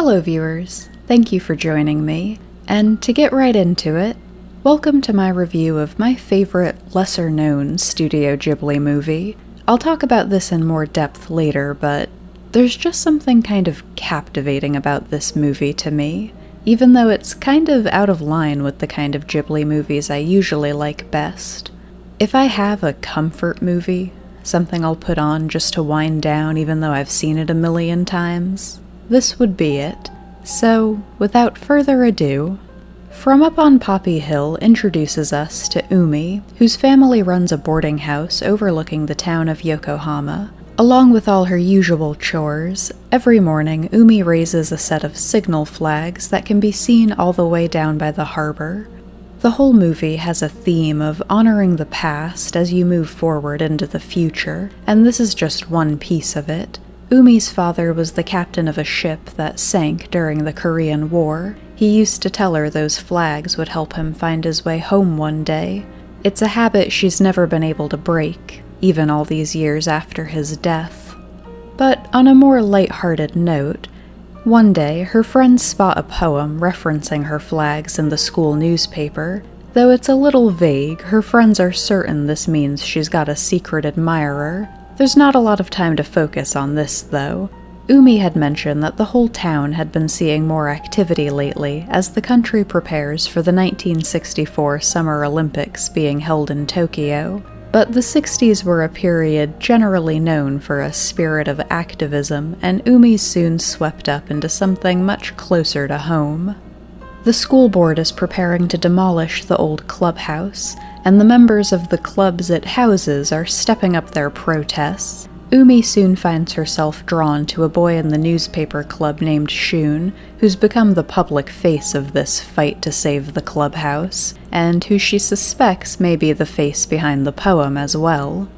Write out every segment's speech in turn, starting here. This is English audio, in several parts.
Hello viewers, thank you for joining me, and to get right into it, welcome to my review of my favorite lesser-known Studio Ghibli movie. I'll talk about this in more depth later, but there's just something kind of captivating about this movie to me, even though it's kind of out of line with the kind of Ghibli movies I usually like best. If I have a comfort movie, something I'll put on just to wind down even though I've seen it a million times, this would be it. So, without further ado, From Up on Poppy Hill introduces us to Umi, whose family runs a boarding house overlooking the town of Yokohama. Along with all her usual chores, every morning Umi raises a set of signal flags that can be seen all the way down by the harbor. The whole movie has a theme of honoring the past as you move forward into the future, and this is just one piece of it. Umi's father was the captain of a ship that sank during the Korean War. He used to tell her those flags would help him find his way home one day. It's a habit she's never been able to break, even all these years after his death. But on a more light-hearted note, one day her friends spot a poem referencing her flags in the school newspaper. Though it's a little vague, her friends are certain this means she's got a secret admirer. There's not a lot of time to focus on this, though. Umi had mentioned that the whole town had been seeing more activity lately as the country prepares for the 1964 Summer Olympics being held in Tokyo. But the 60s were a period generally known for a spirit of activism, and Umi soon swept up into something much closer to home. The school board is preparing to demolish the old clubhouse, and the members of the clubs it houses are stepping up their protests. Umi soon finds herself drawn to a boy in the newspaper club named Shun, who's become the public face of this fight to save the clubhouse, and who she suspects may be the face behind the poem as well.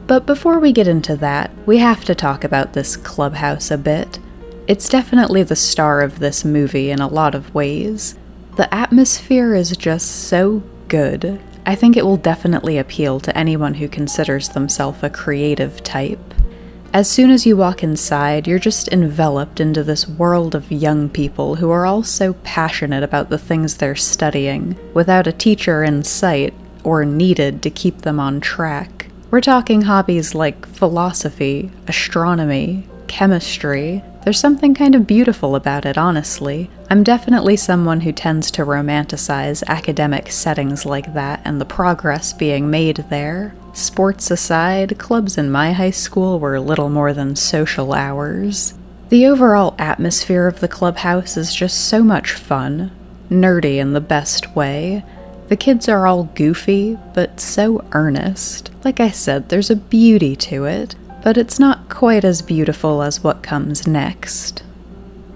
But before we get into that, we have to talk about this clubhouse a bit. It's definitely the star of this movie in a lot of ways. The atmosphere is just so good. I think it will definitely appeal to anyone who considers themselves a creative type. As soon as you walk inside, you're just enveloped into this world of young people who are all so passionate about the things they're studying, without a teacher in sight or needed to keep them on track. We're talking hobbies like philosophy, astronomy, chemistry. There's something kind of beautiful about it, honestly. I'm definitely someone who tends to romanticize academic settings like that and the progress being made there. Sports aside, clubs in my high school were little more than social hours. The overall atmosphere of the clubhouse is just so much fun, nerdy in the best way. The kids are all goofy, but so earnest. Like I said, there's a beauty to it, but it's not quite as beautiful as what comes next.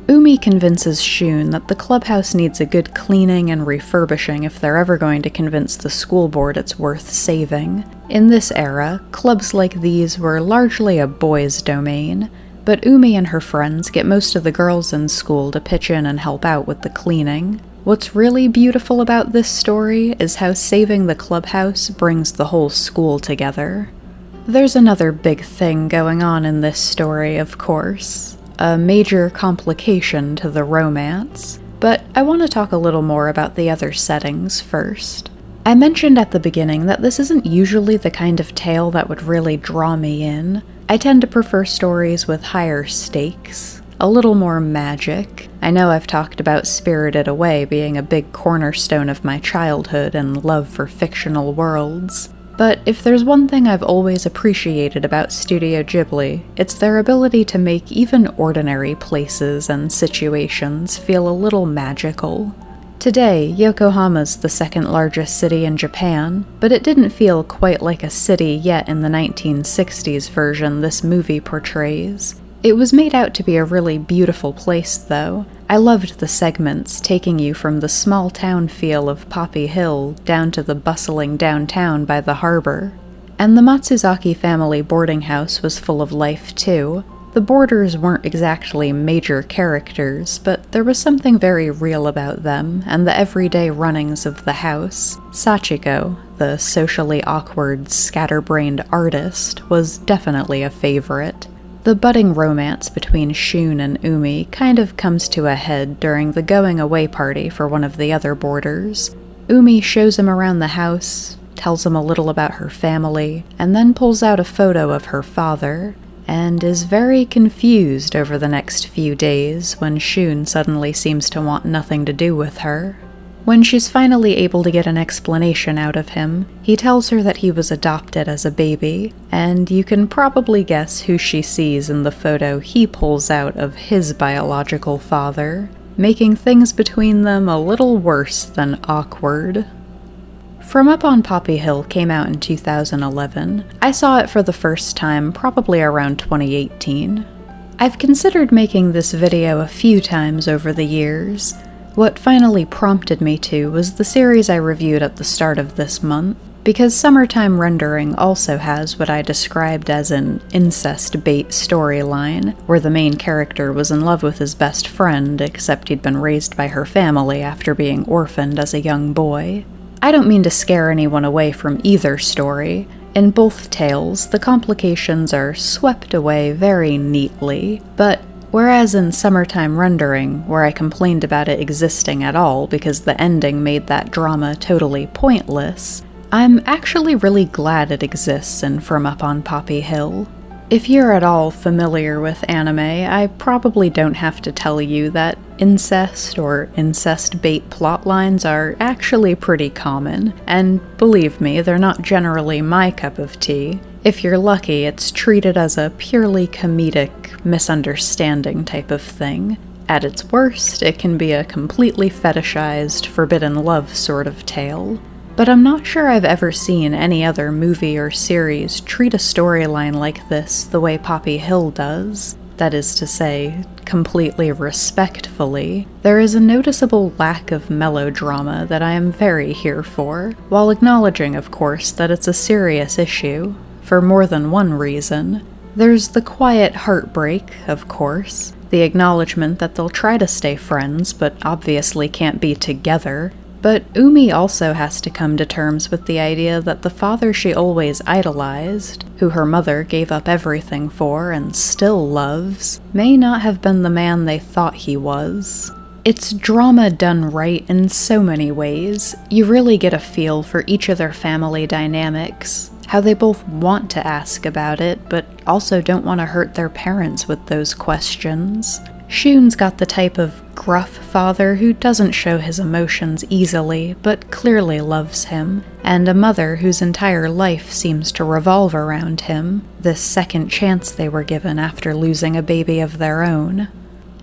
Umi convinces Shun that the clubhouse needs a good cleaning and refurbishing if they're ever going to convince the school board it's worth saving. In this era, clubs like these were largely a boys' domain, but Umi and her friends get most of the girls in school to pitch in and help out with the cleaning. What's really beautiful about this story is how saving the clubhouse brings the whole school together. There's another big thing going on in this story, of course. A major complication to the romance, but I want to talk a little more about the other settings first. I mentioned at the beginning that this isn't usually the kind of tale that would really draw me in. I tend to prefer stories with higher stakes, a little more magic. I know I've talked about Spirited Away being a big cornerstone of my childhood and love for fictional worlds. But if there's one thing I've always appreciated about Studio Ghibli, it's their ability to make even ordinary places and situations feel a little magical. Today, Yokohama's the second largest city in Japan, but it didn't feel quite like a city yet in the 1960s version this movie portrays. It was made out to be a really beautiful place, though. I loved the segments taking you from the small town feel of Poppy Hill down to the bustling downtown by the harbor. And the Matsuzaki family boarding house was full of life, too. The boarders weren't exactly major characters, but there was something very real about them and the everyday runnings of the house. Sachiko, the socially awkward, scatterbrained artist, was definitely a favorite. The budding romance between Shun and Umi kind of comes to a head during the going-away party for one of the other boarders. Umi shows him around the house, tells him a little about her family, and then pulls out a photo of her father, and is very confused over the next few days when Shun suddenly seems to want nothing to do with her. When she's finally able to get an explanation out of him, he tells her that he was adopted as a baby, and you can probably guess who she sees in the photo he pulls out of his biological father, making things between them a little worse than awkward. From Up on Poppy Hill came out in 2011. I saw it for the first time probably around 2018. I've considered making this video a few times over the years. What finally prompted me to was the series I reviewed at the start of this month, because Summertime Rendering also has what I described as an incest bait storyline, where the main character was in love with his best friend, except he'd been raised by her family after being orphaned as a young boy. I don't mean to scare anyone away from either story. In both tales, the complications are swept away very neatly, but whereas in Summertime Rendering, where I complained about it existing at all because the ending made that drama totally pointless, I'm actually really glad it exists in From Up on Poppy Hill. If you're at all familiar with anime, I probably don't have to tell you that incest or incest bait plotlines are actually pretty common, and believe me, they're not generally my cup of tea. If you're lucky, it's treated as a purely comedic misunderstanding type of thing. At its worst, it can be a completely fetishized, forbidden love sort of tale. But I'm not sure I've ever seen any other movie or series treat a storyline like this the way Poppy Hill does. That is to say, completely respectfully. There is a noticeable lack of melodrama that I am very here for, while acknowledging, of course, that it's a serious issue, for more than one reason. There's the quiet heartbreak, of course, the acknowledgement that they'll try to stay friends, but obviously can't be together. But Umi also has to come to terms with the idea that the father she always idolized, who her mother gave up everything for and still loves, may not have been the man they thought he was. It's drama done right in so many ways. You really get a feel for each of their family dynamics, how they both want to ask about it, but also don't want to hurt their parents with those questions. Shun's got the type of gruff father who doesn't show his emotions easily, but clearly loves him, and a mother whose entire life seems to revolve around him, this second chance they were given after losing a baby of their own.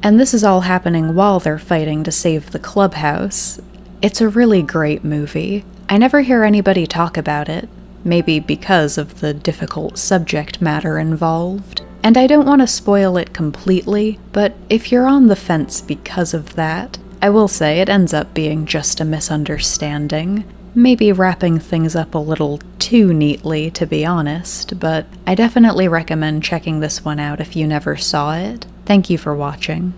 And this is all happening while they're fighting to save the clubhouse. It's a really great movie. I never hear anybody talk about it, maybe because of the difficult subject matter involved. And I don't want to spoil it completely, but if you're on the fence because of that, I will say it ends up being just a misunderstanding. Maybe wrapping things up a little too neatly, to be honest, but I definitely recommend checking this one out if you never saw it. Thank you for watching.